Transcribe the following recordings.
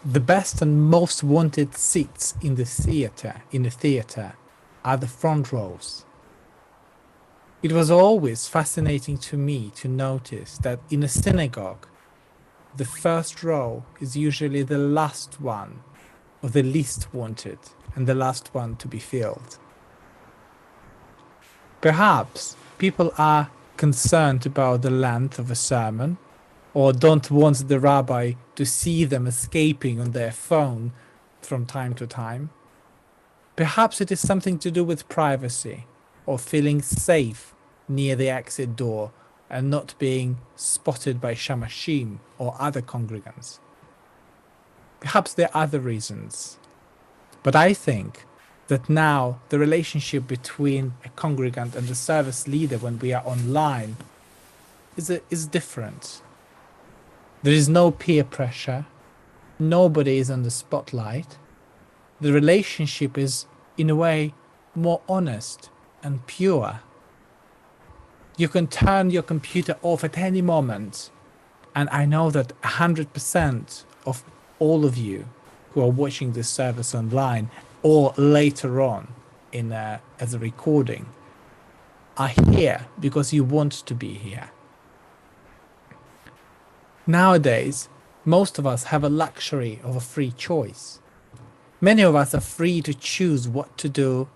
The best and most wanted seats in the theater are the front rows. It was always fascinating to me to notice that in a synagogue, the first row is usually the last one, or the least wanted, and the last one to be filled. Perhaps people are concerned about the length of a sermon, or don't want the rabbi to see them escaping on their phone from time to time. Perhaps it is something to do with privacy, or feeling safe near the exit door and not being spotted by shamashim or other congregants. Perhaps there are other reasons. But I think that now the relationship between a congregant and the service leader when we are online is different. There is no peer pressure. Nobody is on the spotlight. The relationship is, in a way, more honest and pure. You can turn your computer off at any moment, and I know that 100% of all of you who are watching this service online or later on as a recording are here because you want to be here. Nowadays, most of us have a luxury of a free choice. Many of us are free to choose what to do,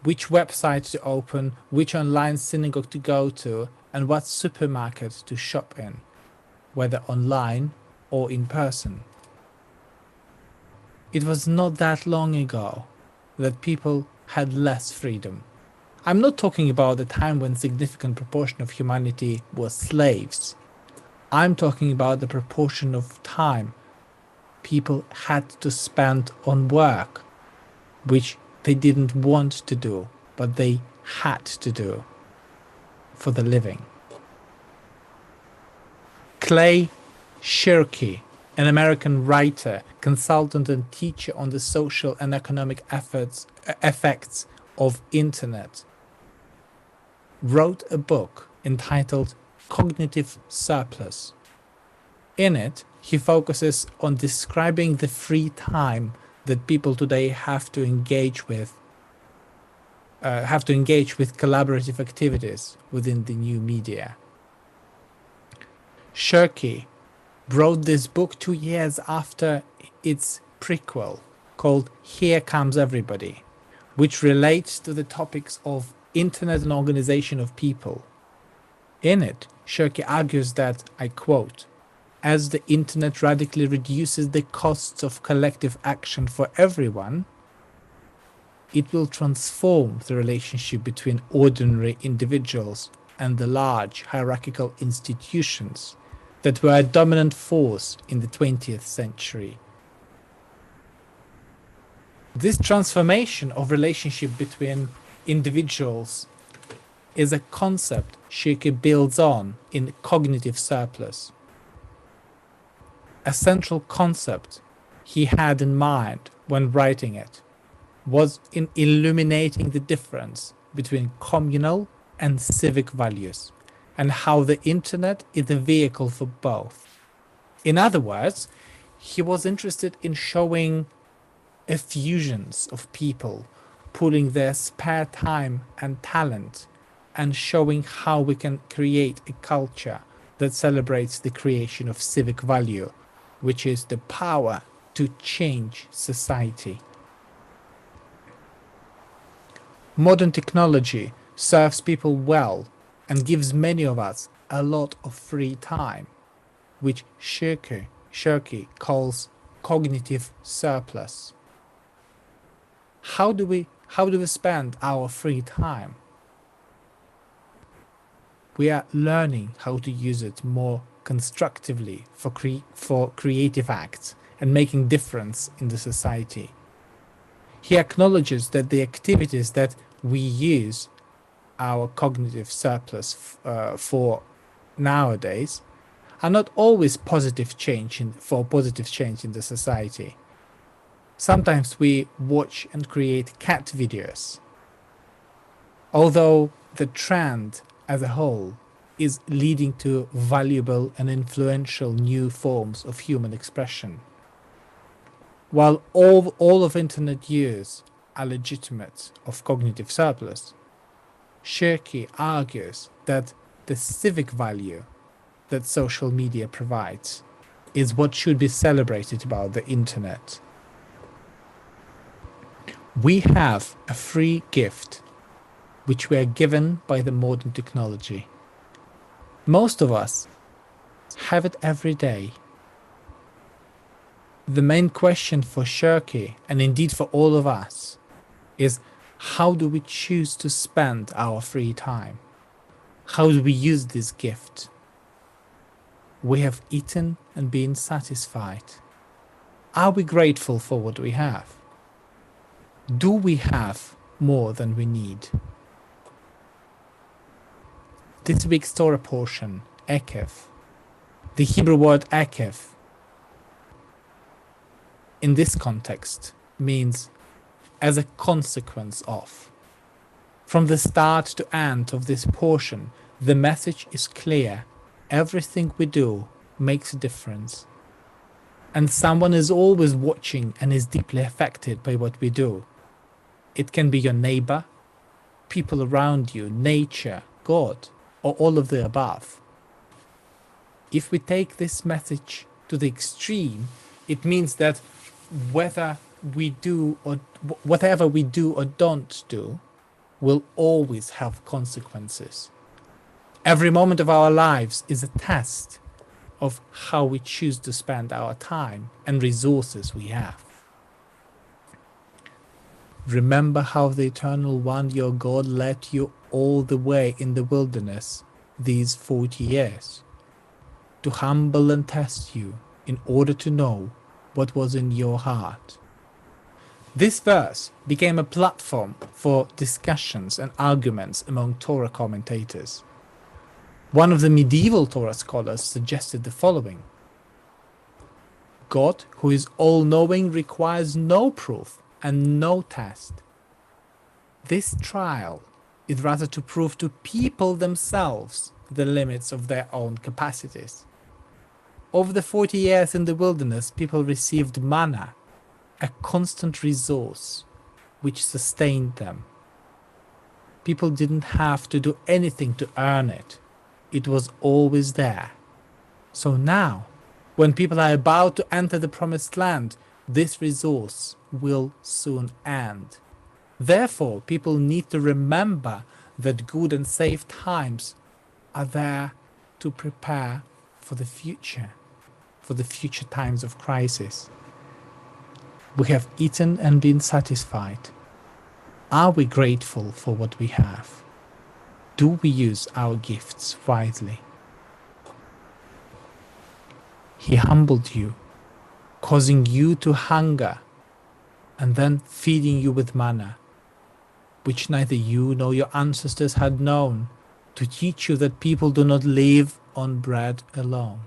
which website to open, which online synagogue to go to, and what supermarket to shop in, whether online or in person. It was not that long ago that people had less freedom. I'm not talking about the time when significant proportion of humanity was slaves. I'm talking about the proportion of time people had to spend on work, which they didn't want to do, but they had to do for the living. Clay Shirky, an American writer, consultant and teacher on the social and economic effects of internet, wrote a book entitled Cognitive Surplus. In it, he focuses on describing the free time that people today have to engage with collaborative activities within the new media. Shirky wrote this book 2 years after its prequel called Here Comes Everybody, which relates to the topics of internet and organization of people. In it, Shirky argues that, I quote, as the internet radically reduces the costs of collective action for everyone, it will transform the relationship between ordinary individuals and the large hierarchical institutions that were a dominant force in the 20th century. This transformation of relationship between individuals is a concept Shirky builds on in Cognitive Surplus. A central concept he had in mind when writing it was in illuminating the difference between communal and civic values, and how the internet is a vehicle for both. In other words, he was interested in showing effusions of people pooling their spare time and talent and showing how we can create a culture that celebrates the creation of civic value, which is the power to change society. Modern technology serves people well and gives many of us a lot of free time, which Shirky calls cognitive surplus. How do we spend our free time? We are learning how to use it more constructively for creative acts and making difference in the society. He acknowledges that the activities that we use our cognitive surplus for nowadays are not always positive change in the society. Sometimes we watch and create cat videos. Although the trend as a whole is leading to valuable and influential new forms of human expression. While all of internet use are legitimate of cognitive surplus, Shirky argues that the civic value that social media provides is what should be celebrated about the internet. We have a free gift which we are given by the modern technology. Most of us have it every day. The main question for Shirky, and indeed for all of us, is how do we choose to spend our free time? How do we use this gift? We have eaten and been satisfied. Are we grateful for what we have? Do we have more than we need? This week's Torah portion, Ekev, the Hebrew word Ekev, in this context means as a consequence of. From the start to end of this portion, the message is clear. Everything we do makes a difference. And someone is always watching and is deeply affected by what we do. It can be your neighbor, people around you, nature, God, or all of the above. If we take this message to the extreme, it means that whatever we do or don't do will always have consequences. Every moment of our lives is a test of how we choose to spend our time and resources we have. Remember how the Eternal One, your God, led you all the way in the wilderness these 40 years, to humble and test you in order to know what was in your heart. This verse became a platform for discussions and arguments among Torah commentators. One of the medieval Torah scholars suggested the following: God, who is all-knowing, requires no proof and no test. This trial is rather to prove to people themselves the limits of their own capacities. Over the 40 years in the wilderness, people received manna, a constant resource which sustained them. People didn't have to do anything to earn it. It was always there. So now, when people are about to enter the promised land, this resource will soon end. Therefore, people need to remember that good and safe times are there to prepare for the future times of crisis. We have eaten and been satisfied. Are we grateful for what we have? Do we use our gifts wisely? He humbled you, causing you to hunger, and then feeding you with manna, which neither you nor your ancestors had known, to teach you that people do not live on bread alone.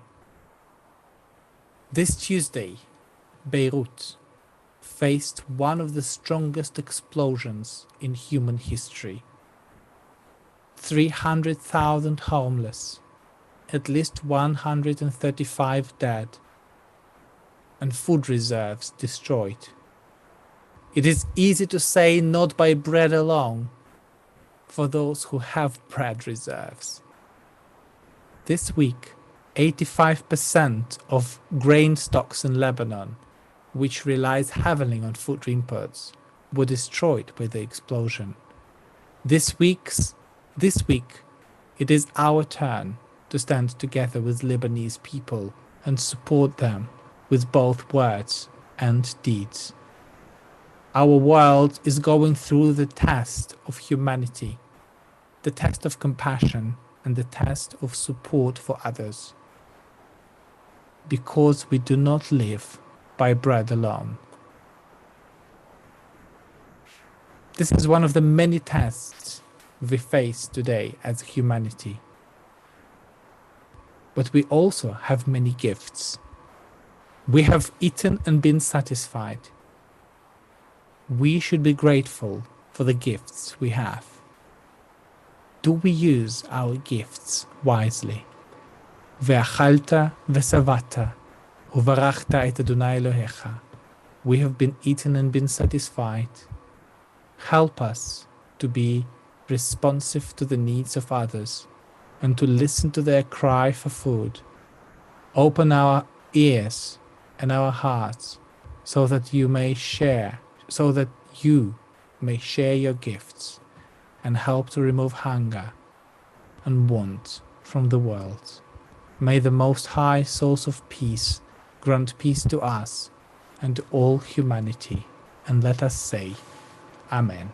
This Tuesday, Beirut faced one of the strongest explosions in human history. 300,000 homeless, at least 135 dead, and food reserves destroyed. It is easy to say not by bread alone for those who have bread reserves. This week, 85% of grain stocks in Lebanon, which relies heavily on food imports, were destroyed by the explosion. This week, it is our turn to stand together with Lebanese people and support them with both words and deeds. Our world is going through the test of humanity, the test of compassion and the test of support for others, because we do not live by bread alone. This is one of the many tests we face today as humanity. But we also have many gifts. We have eaten and been satisfied. We should be grateful for the gifts we have. Do we use our gifts wisely? ואכלת ושבעת, וברכת את אדוני אלוהיך, we have been eaten and been satisfied. Help us to be responsive to the needs of others and to listen to their cry for food. Open our ears and our hearts so that you may share your gifts and help to remove hunger and want from the world. May the Most High Source of Peace grant peace to us and to all humanity, and let us say, Amen.